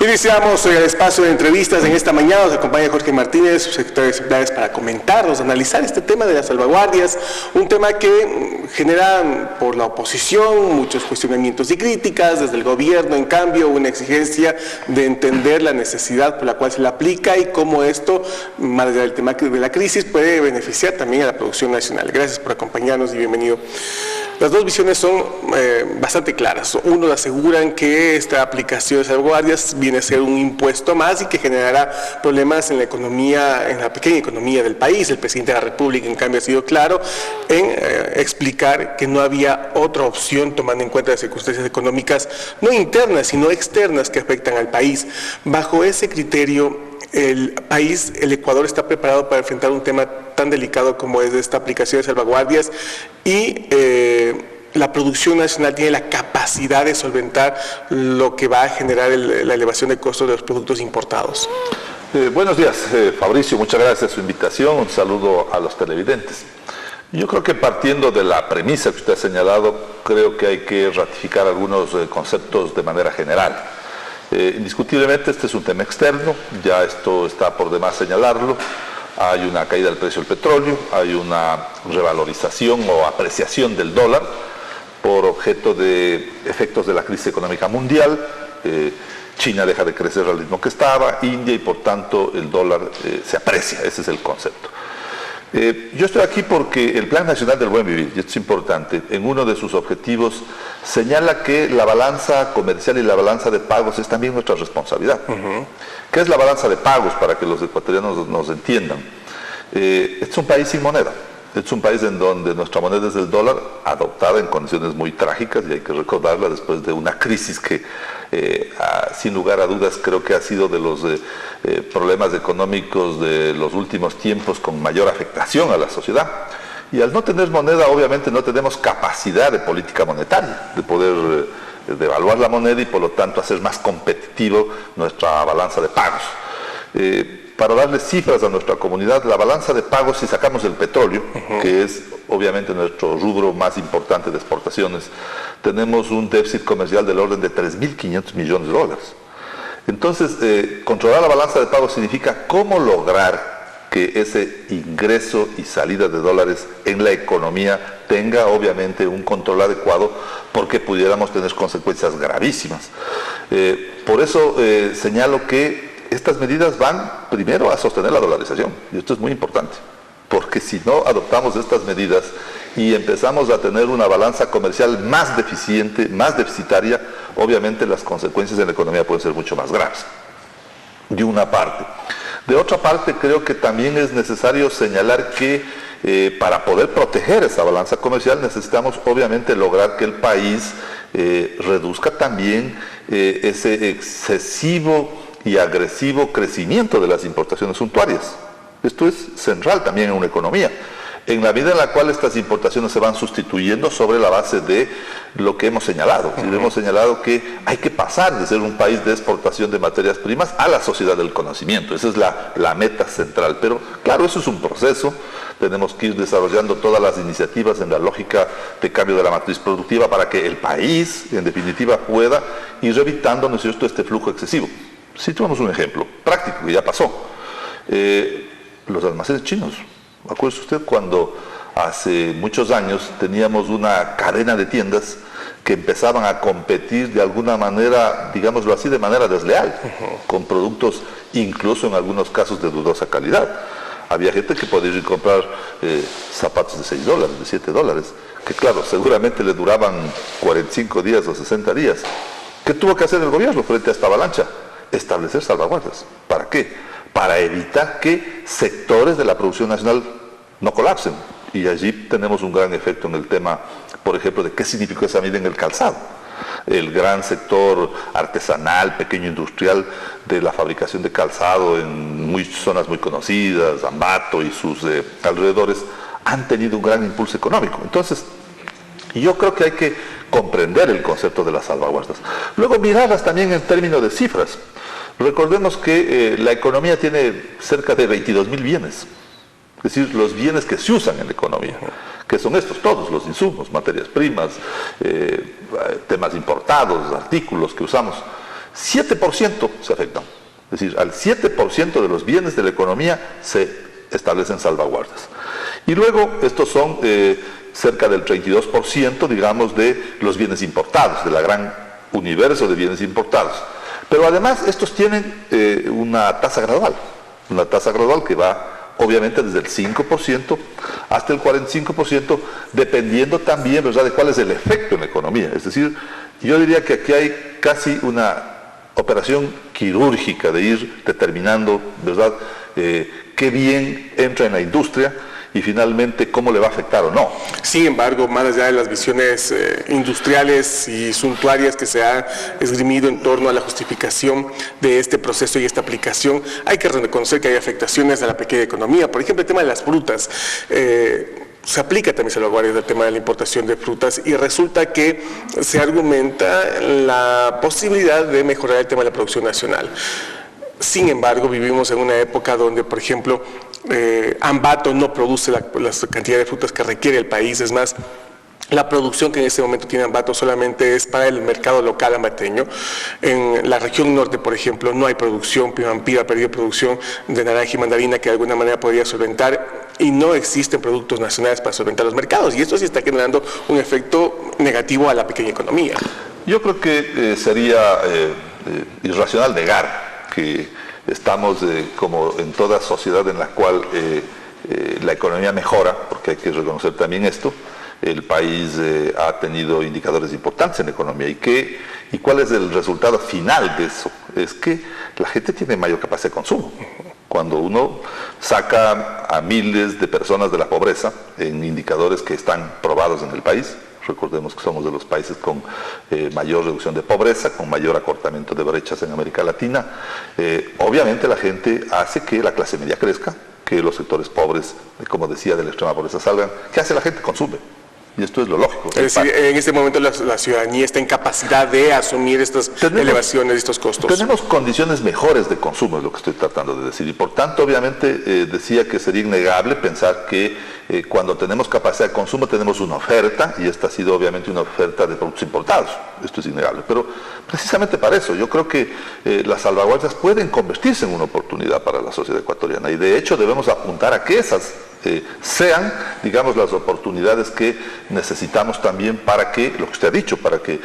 Iniciamos el espacio de entrevistas en esta mañana. Nos acompaña Jorge Martínez, subsecretario de Secretarías, para comentarnos, analizar este tema de las salvaguardias, un tema que genera por la oposición muchos cuestionamientos y críticas, desde el gobierno, en cambio, una exigencia de entender la necesidad por la cual se la aplica y cómo esto, más allá del tema de la crisis, puede beneficiar también a la producción nacional. Gracias por acompañarnos y bienvenido. Las dos visiones son bastante claras. Uno aseguran que esta aplicación de salvaguardias viene a ser un impuesto más y que generará problemas en la economía, en la pequeña economía del país. El presidente de la República, en cambio, ha sido claro en explicar que no había otra opción tomando en cuenta las circunstancias económicas, no internas, sino externas que afectan al país. Bajo ese criterio, el Ecuador está preparado para enfrentar un tema tan delicado como es esta aplicación de salvaguardias y la producción nacional tiene la capacidad de solventar lo que va a generar la elevación de costos de los productos importados. Buenos días, Fabricio, muchas gracias por su invitación, un saludo a los televidentes. Yo creo que partiendo de la premisa que usted ha señalado, creo que hay que ratificar algunos conceptos de manera general. Indiscutiblemente este es un tema externo, ya esto está por demás señalarlo. Hay una caída del precio del petróleo, hay una revalorización o apreciación del dólar por objeto de efectos de la crisis económica mundial. China deja de crecer al ritmo que estaba, India, y por tanto el dólar se aprecia, ese es el concepto. Yo estoy aquí porque el Plan Nacional del Buen Vivir, y esto es importante, en uno de sus objetivos señala que la balanza comercial y la balanza de pagos es también nuestra responsabilidad. ¿Qué es la balanza de pagos para que los ecuatorianos nos entiendan? Es un país sin moneda. Es un país en donde nuestra moneda es el dólar, adoptada en condiciones muy trágicas, y hay que recordarla después de una crisis que, sin lugar a dudas, creo que ha sido de los problemas económicos de los últimos tiempos con mayor afectación a la sociedad. Y al no tener moneda, obviamente no tenemos capacidad de política monetaria, de poder devaluar la moneda y por lo tanto hacer más competitivo nuestra balanza de pagos. Para darle cifras a nuestra comunidad, la balanza de pagos, si sacamos el petróleo, que es obviamente nuestro rubro más importante de exportaciones, tenemos un déficit comercial del orden de 3.500 millones de dólares. Entonces, controlar la balanza de pagos significa cómo lograr que ese ingreso y salida de dólares en la economía tenga obviamente un control adecuado, porque pudiéramos tener consecuencias gravísimas. Por eso señalo que estas medidas van primero a sostener la dolarización, y esto es muy importante, porque si no adoptamos estas medidas y empezamos a tener una balanza comercial más deficiente, más deficitaria, obviamente las consecuencias en la economía pueden ser mucho más graves, de una parte. De otra parte, creo que también es necesario señalar que para poder proteger esa balanza comercial necesitamos obviamente lograr que el país reduzca también ese excesivo y agresivo crecimiento de las importaciones suntuarias. Esto es central también en una economía, en la medida en la cual estas importaciones se van sustituyendo sobre la base de lo que hemos señalado. Hemos señalado que hay que pasar de ser un país de exportación de materias primas a la sociedad del conocimiento. Esa es la meta central. Pero claro, eso es un proceso. Tenemos que ir desarrollando todas las iniciativas en la lógica de cambio de la matriz productiva para que el país, en definitiva, pueda ir evitando, ¿no es cierto?, este flujo excesivo. Si tomamos un ejemplo práctico que ya pasó, los almacenes chinos. Acuérdese usted cuando hace muchos años teníamos una cadena de tiendas que empezaban a competir de alguna manera, digámoslo así, de manera desleal, con productos incluso en algunos casos de dudosa calidad. Había gente que podía ir a comprar zapatos de $6, de $7, que claro, seguramente le duraban 45 días o 60 días. ¿Qué tuvo que hacer el gobierno frente a esta avalancha? Establecer salvaguardas. ¿Para qué? Para evitar que sectores de la producción nacional no colapsen. Y allí tenemos un gran efecto en el tema, por ejemplo, de qué significó esa medida en el calzado. El gran sector artesanal, pequeño industrial de la fabricación de calzado en zonas muy conocidas, Ambato y sus alrededores, han tenido un gran impulso económico. Entonces, yo creo que hay que comprender el concepto de las salvaguardas. Luego mirarlas también en términos de cifras. Recordemos que la economía tiene cerca de 22.000 bienes, es decir, los bienes que se usan en la economía, que son estos todos, los insumos, materias primas, temas importados, artículos que usamos. 7% se afectan. Es decir, al 7% de los bienes de la economía se establecen salvaguardas. Y luego, estos son cerca del 32%, digamos, de los bienes importados, de la gran universo de bienes importados. Pero además, estos tienen una tasa gradual que va obviamente desde el 5% hasta el 45%, dependiendo también, ¿verdad?, de cuál es el efecto en la economía. Es decir, yo diría que aquí hay casi una operación quirúrgica de ir determinando, ¿verdad?, qué bien entra en la industria y finalmente cómo le va a afectar o no. Sin embargo, más allá de las visiones industriales y suntuarias que se ha esgrimido en torno a la justificación de este proceso y esta aplicación, hay que reconocer que hay afectaciones a la pequeña economía. Por ejemplo, el tema de las frutas. Se aplica también salvaguardias del tema de la importación de frutas y resulta que se argumenta la posibilidad de mejorar el tema de la producción nacional. Sin embargo, vivimos en una época donde, por ejemplo, Ambato no produce la cantidad de frutas que requiere el país. Es más, la producción que en este momento tiene Ambato solamente es para el mercado local ambateño. En la región norte, por ejemplo, no hay producción. Pimampira ha perdido producción de naranja y mandarina que de alguna manera podría solventar, y no existen productos nacionales para solventar los mercados. Y esto sí está generando un efecto negativo a la pequeña economía. Yo creo que sería irracional negar que estamos como en toda sociedad en la cual la economía mejora, porque hay que reconocer también esto. El país ha tenido indicadores importantes en la economía. ¿Y cuál es el resultado final de eso? Es que la gente tiene mayor capacidad de consumo. Cuando uno saca a miles de personas de la pobreza en indicadores que están probados en el país, recordemos que somos de los países con mayor reducción de pobreza, con mayor acortamiento de brechas en América Latina, obviamente la gente hace que la clase media crezca, que los sectores pobres, como decía, de la extrema pobreza salgan. ¿Qué hace la gente? Consume. Y esto es lo lógico. Es decir, en este momento la ciudadanía está en capacidad de asumir estas elevaciones, estos costos. Tenemos condiciones mejores de consumo, es lo que estoy tratando de decir. Y por tanto, obviamente, decía que sería innegable pensar que cuando tenemos capacidad de consumo tenemos una oferta, y esta ha sido obviamente una oferta de productos importados. Esto es innegable. Pero precisamente para eso, yo creo que las salvaguardias pueden convertirse en una oportunidad para la sociedad ecuatoriana. Y de hecho debemos apuntar a que esas sean, digamos, las oportunidades que necesitamos también para que, lo que usted ha dicho, para que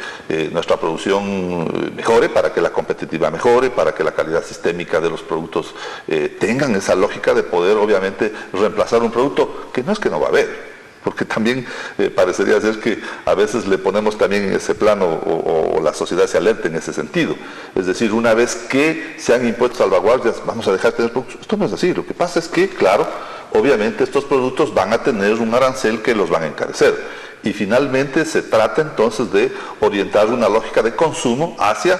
nuestra producción mejore, para que la competitividad mejore, para que la calidad sistémica de los productos tengan esa lógica de poder, obviamente, reemplazar un producto que no es que no va a haber. Porque también parecería ser que a veces le ponemos también en ese plano o la sociedad se alerta en ese sentido. Es decir, una vez que se han impuesto salvaguardias, vamos a dejar de tener productos. Esto no es así. Lo que pasa es que, claro, obviamente estos productos van a tener un arancel que los van a encarecer. Y finalmente se trata entonces de orientar una lógica de consumo hacia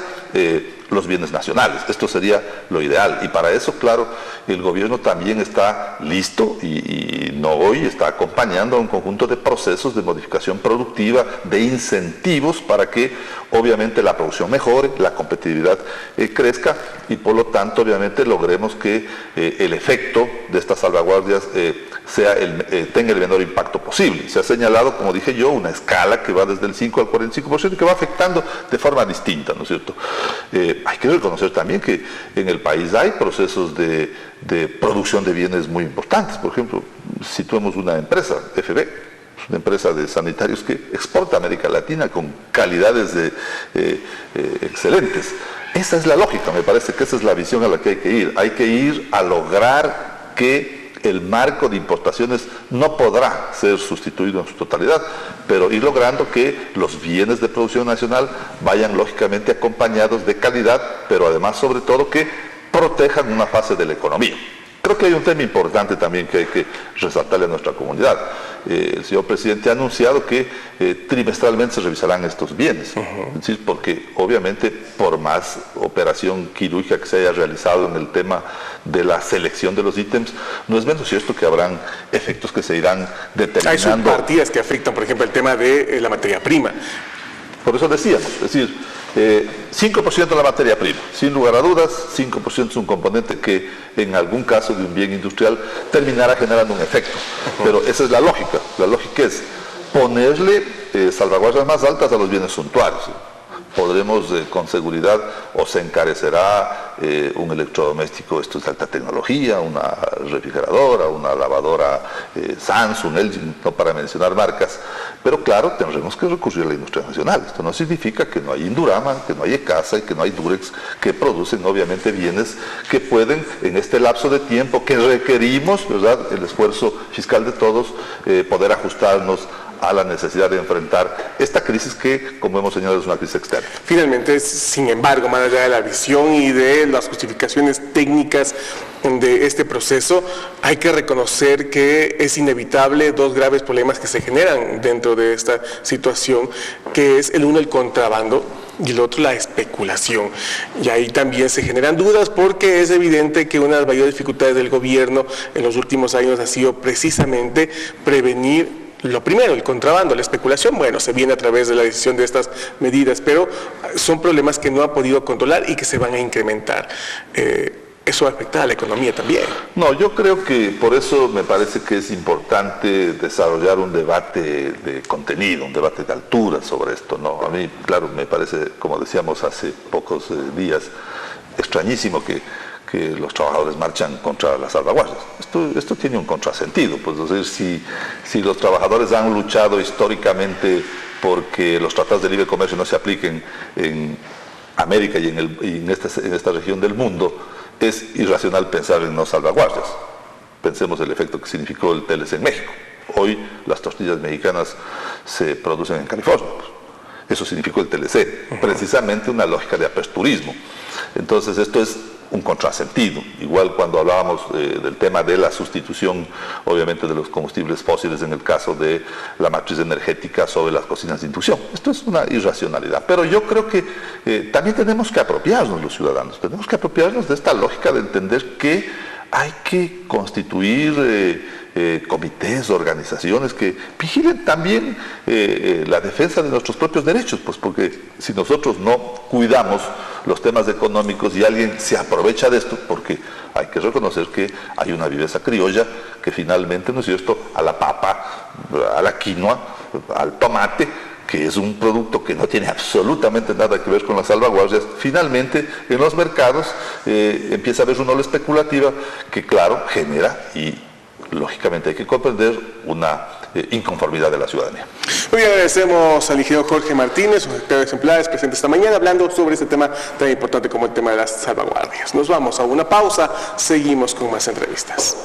los bienes nacionales. Esto sería lo ideal. Y para eso, claro, el gobierno también está listo y no hoy está acompañando a un conjunto de procesos de modificación productiva, de incentivos para que obviamente la producción mejore, la competitividad crezca y por lo tanto obviamente logremos que el efecto de estas salvaguardias tenga el menor impacto posible. Se ha señalado, como dije yo, una escala que va desde el 5 al 45% y que va afectando de forma distinta, ¿no es cierto? Hay que reconocer también que en el país hay procesos de producción de bienes muy importantes. Por ejemplo, situemos una empresa, FB, una empresa de sanitarios que exporta a América Latina con calidades excelentes. Esa es la lógica, me parece que esa es la visión a la que hay que ir. Hay que ir a lograr que el marco de importaciones no podrá ser sustituido en su totalidad, pero ir logrando que los bienes de producción nacional vayan lógicamente acompañados de calidad, pero además sobre todo que protejan una fase de la economía. Creo que hay un tema importante también que hay que resaltarle a nuestra comunidad. El señor presidente ha anunciado que trimestralmente se revisarán estos bienes. Es decir, porque obviamente por más operación quirúrgica que se haya realizado en el tema de la selección de los ítems, no es menos cierto que habrán efectos que se irán determinando. Hay subpartidas que afectan, por ejemplo, el tema de la materia prima. Por eso decíamos, es decir, 5% de la materia prima, sin lugar a dudas, 5% es un componente que en algún caso de un bien industrial terminará generando un efecto. Pero esa es la lógica es ponerle salvaguardas más altas a los bienes suntuarios. podremos con seguridad, o se encarecerá un electrodoméstico, esto es de alta tecnología, una refrigeradora, una lavadora Samsung, LG, no para mencionar marcas, pero claro, tendremos que recurrir a la industria nacional. Esto no significa que no hay Indurama, que no hay ECASA y que no hay Durex, que producen obviamente bienes que pueden, en este lapso de tiempo que requerimos, ¿verdad?, el esfuerzo fiscal de todos, poder ajustarnos a la necesidad de enfrentar esta crisis que, como hemos señalado, es una crisis externa. Finalmente, sin embargo, más allá de la visión y de las justificaciones técnicas de este proceso, hay que reconocer que es inevitable dos graves problemas que se generan dentro de esta situación, que es el uno, el contrabando, y el otro, la especulación. Y ahí también se generan dudas porque es evidente que una de las mayores dificultades del gobierno en los últimos años ha sido precisamente prevenir lo primero, el contrabando. La especulación, bueno, se viene a través de la decisión de estas medidas, pero son problemas que no ha podido controlar y que se van a incrementar. Eso va a afectar a la economía también. No, yo creo que por eso me parece que es importante desarrollar un debate de contenido, un debate de altura sobre esto, ¿no? A mí, claro, me parece, como decíamos hace pocos días, extrañísimo que los trabajadores marchan contra las salvaguardias. Esto tiene un contrasentido, pues, es decir, si los trabajadores han luchado históricamente porque los tratados de libre comercio no se apliquen en América y en esta región del mundo, es irracional pensar en no salvaguardias. Pensemos el efecto que significó el TLC en México. Hoy las tortillas mexicanas se producen en California. Eso significó el TLC, precisamente una lógica de aperturismo. Entonces esto es un contrasentido. Igual cuando hablábamos del tema de la sustitución, obviamente, de los combustibles fósiles en el caso de la matriz energética sobre las cocinas de inducción. Esto es una irracionalidad. Pero yo creo que también tenemos que apropiarnos los ciudadanos, tenemos que apropiarnos de esta lógica de entender que hay que constituir comités, organizaciones que vigilen también la defensa de nuestros propios derechos, pues porque si nosotros no cuidamos los temas económicos y alguien se aprovecha de esto, porque hay que reconocer que hay una viveza criolla que finalmente, ¿no es cierto?, a la papa, a la quinoa, al tomate, que es un producto que no tiene absolutamente nada que ver con las salvaguardias, finalmente en los mercados empieza a haber una ola especulativa que, claro, genera y lógicamente hay que comprender una inconformidad de la ciudadanía. Hoy agradecemos al ingeniero Jorge Martínez, secretario de Exemplares, presente esta mañana, hablando sobre este tema tan importante como el tema de las salvaguardias. Nos vamos a una pausa, seguimos con más entrevistas.